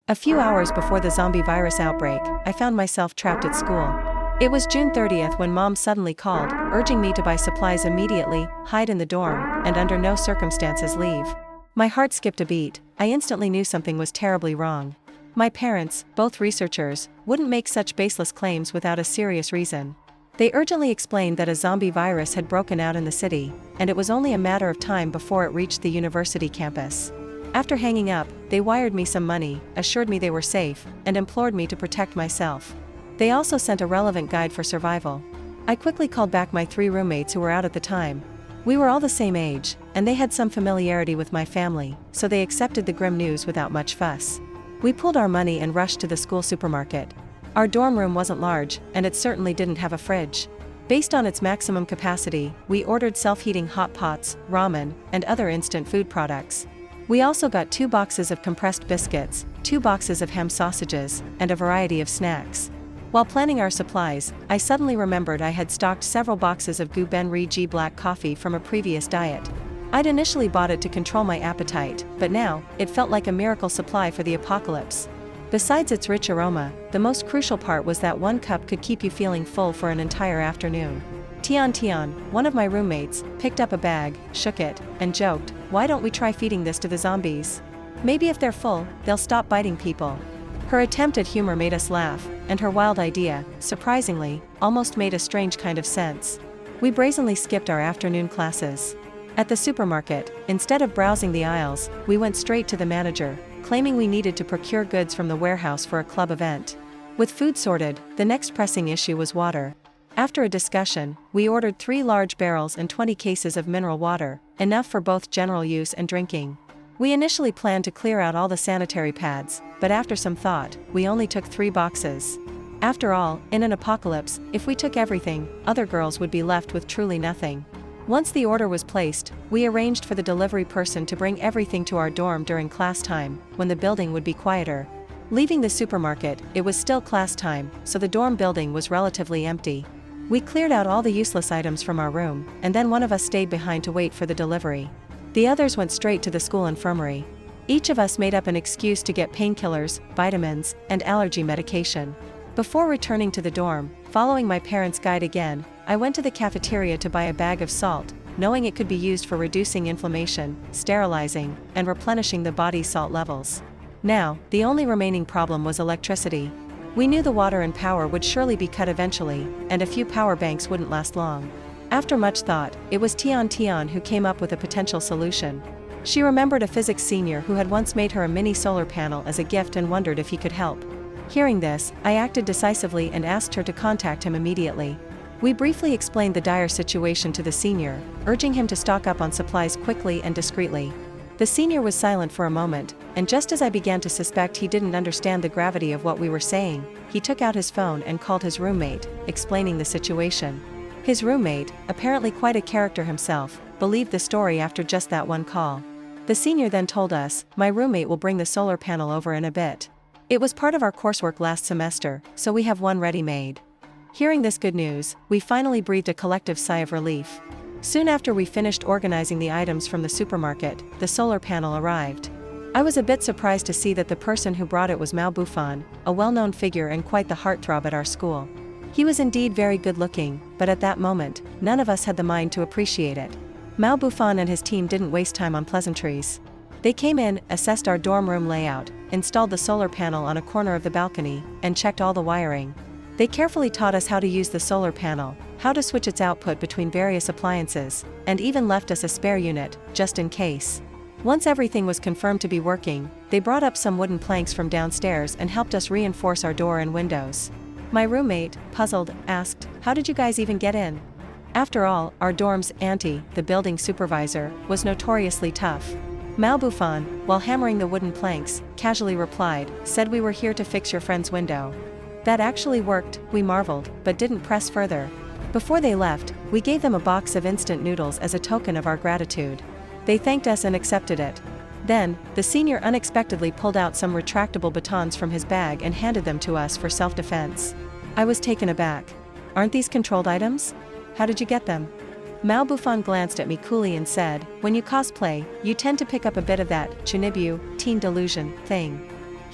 A few hours before the zombie virus outbreak, I found myself trapped at school. It was June 30th when Mom suddenly called, urging me to buy supplies immediately, hide in the dorm, and under no circumstances leave. My heart skipped a beat. I instantly knew something was terribly wrong. My parents, both researchers, wouldn't make such baseless claims without a serious reason. They urgently explained that a zombie virus had broken out in the city, and it was only a matter of time before it reached the university campus. After hanging up, they wired me some money, assured me they were safe, and implored me to protect myself. They also sent a relevant guide for survival. I quickly called back my 3 roommates who were out at the time. We were all the same age, and they had some familiarity with my family, so they accepted the grim news without much fuss. We pooled our money and rushed to the school supermarket. Our dorm room wasn't large, and it certainly didn't have a fridge. Based on its maximum capacity, we ordered self-heating hot pots, ramen, and other instant food products. We also got 2 boxes of compressed biscuits, 2 boxes of ham sausages, and a variety of snacks. While planning our supplies, I suddenly remembered I had stocked several boxes of Gu Ben Ri Ji black coffee from a previous diet. I'd initially bought it to control my appetite, but now, it felt like a miracle supply for the apocalypse. Besides its rich aroma, the most crucial part was that 1 cup could keep you feeling full for an entire afternoon. Tian, one of my roommates, picked up a bag, shook it, and joked, "Why don't we try feeding this to the zombies? Maybe if they're full, they'll stop biting people." Her attempt at humor made us laugh, and her wild idea, surprisingly, almost made a strange kind of sense. We brazenly skipped our afternoon classes. At the supermarket, instead of browsing the aisles, we went straight to the manager, claiming we needed to procure goods from the warehouse for a club event. With food sorted, the next pressing issue was water. After a discussion, we ordered 3 large barrels and 20 cases of mineral water, enough for both general use and drinking. We initially planned to clear out all the sanitary pads, but after some thought, we only took 3 boxes. After all, in an apocalypse, if we took everything, other girls would be left with truly nothing. Once the order was placed, we arranged for the delivery person to bring everything to our dorm during class time, when the building would be quieter. Leaving the supermarket, it was still class time, so the dorm building was relatively empty. We cleared out all the useless items from our room, and then one of us stayed behind to wait for the delivery. The others went straight to the school infirmary. Each of us made up an excuse to get painkillers, vitamins, and allergy medication. Before returning to the dorm, following my parents' guide again, I went to the cafeteria to buy a bag of salt, knowing it could be used for reducing inflammation, sterilizing, and replenishing the body's salt levels. Now, the only remaining problem was electricity. We knew the water and power would surely be cut eventually, and a few power banks wouldn't last long. After much thought, it was Tian who came up with a potential solution. She remembered a physics senior who had once made her a mini solar panel as a gift and wondered if he could help. Hearing this, I acted decisively and asked her to contact him immediately. We briefly explained the dire situation to the senior, urging him to stock up on supplies quickly and discreetly. The senior was silent for a moment, and just as I began to suspect he didn't understand the gravity of what we were saying, he took out his phone and called his roommate, explaining the situation. His roommate, apparently quite a character himself, believed the story after just that one call. The senior then told us, "My roommate will bring the solar panel over in a bit. It was part of our coursework last semester, so we have one ready-made." Hearing this good news, we finally breathed a collective sigh of relief. Soon after we finished organizing the items from the supermarket, the solar panel arrived. I was a bit surprised to see that the person who brought it was Mao Bufan, a well-known figure and quite the heartthrob at our school. He was indeed very good-looking, but at that moment, none of us had the mind to appreciate it. Mao Bufan and his team didn't waste time on pleasantries. They came in, assessed our dorm room layout, installed the solar panel on a corner of the balcony, and checked all the wiring. They carefully taught us how to use the solar panel, how to switch its output between various appliances, and even left us a spare unit, just in case. Once everything was confirmed to be working, they brought up some wooden planks from downstairs and helped us reinforce our door and windows. My roommate, puzzled, asked, "How did you guys even get in?" After all, our dorm's auntie, the building supervisor, was notoriously tough. Mao Bufan, while hammering the wooden planks, casually replied, "Said we were here to fix your friend's window." That actually worked, we marveled, but didn't press further. Before they left, we gave them a box of instant noodles as a token of our gratitude. They thanked us and accepted it. Then, the senior unexpectedly pulled out some retractable batons from his bag and handed them to us for self-defense. I was taken aback. "Aren't these controlled items? How did you get them?" Mao Bufan glanced at me coolly and said, "When you cosplay, you tend to pick up a bit of that Chunibyu, teen delusion, thing."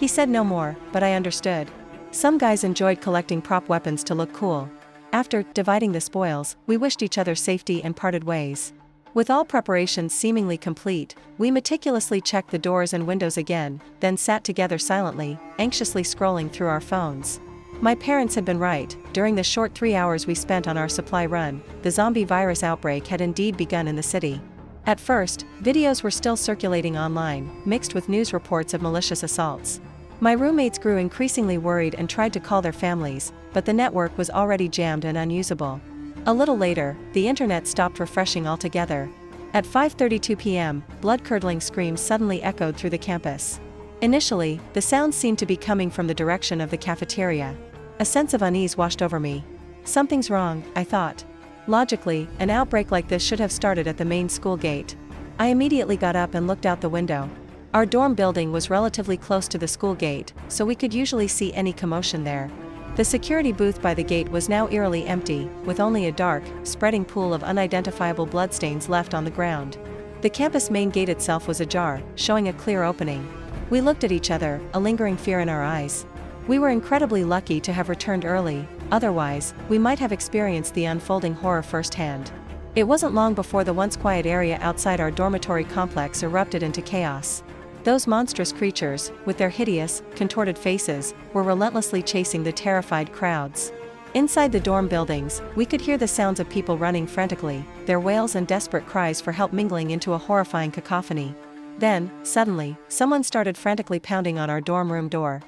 He said no more, but I understood. Some guys enjoyed collecting prop weapons to look cool. After dividing the spoils, we wished each other safety and parted ways. With all preparations seemingly complete, we meticulously checked the doors and windows again, then sat together silently, anxiously scrolling through our phones. My parents had been right. During the short 3 hours we spent on our supply run, the zombie virus outbreak had indeed begun in the city. At first, videos were still circulating online, mixed with news reports of malicious assaults. My roommates grew increasingly worried and tried to call their families, but the network was already jammed and unusable. A little later, the internet stopped refreshing altogether. At 5:32 p.m., blood-curdling screams suddenly echoed through the campus. Initially, the sounds seemed to be coming from the direction of the cafeteria. A sense of unease washed over me. Something's wrong, I thought. Logically, an outbreak like this should have started at the main school gate. I immediately got up and looked out the window. Our dorm building was relatively close to the school gate, so we could usually see any commotion there. The security booth by the gate was now eerily empty, with only a dark, spreading pool of unidentifiable bloodstains left on the ground. The campus main gate itself was ajar, showing a clear opening. We looked at each other, a lingering fear in our eyes. We were incredibly lucky to have returned early, otherwise, we might have experienced the unfolding horror firsthand. It wasn't long before the once quiet area outside our dormitory complex erupted into chaos. Those monstrous creatures, with their hideous, contorted faces, were relentlessly chasing the terrified crowds. Inside the dorm buildings, we could hear the sounds of people running frantically, their wails and desperate cries for help mingling into a horrifying cacophony. Then, suddenly, someone started frantically pounding on our dorm room door.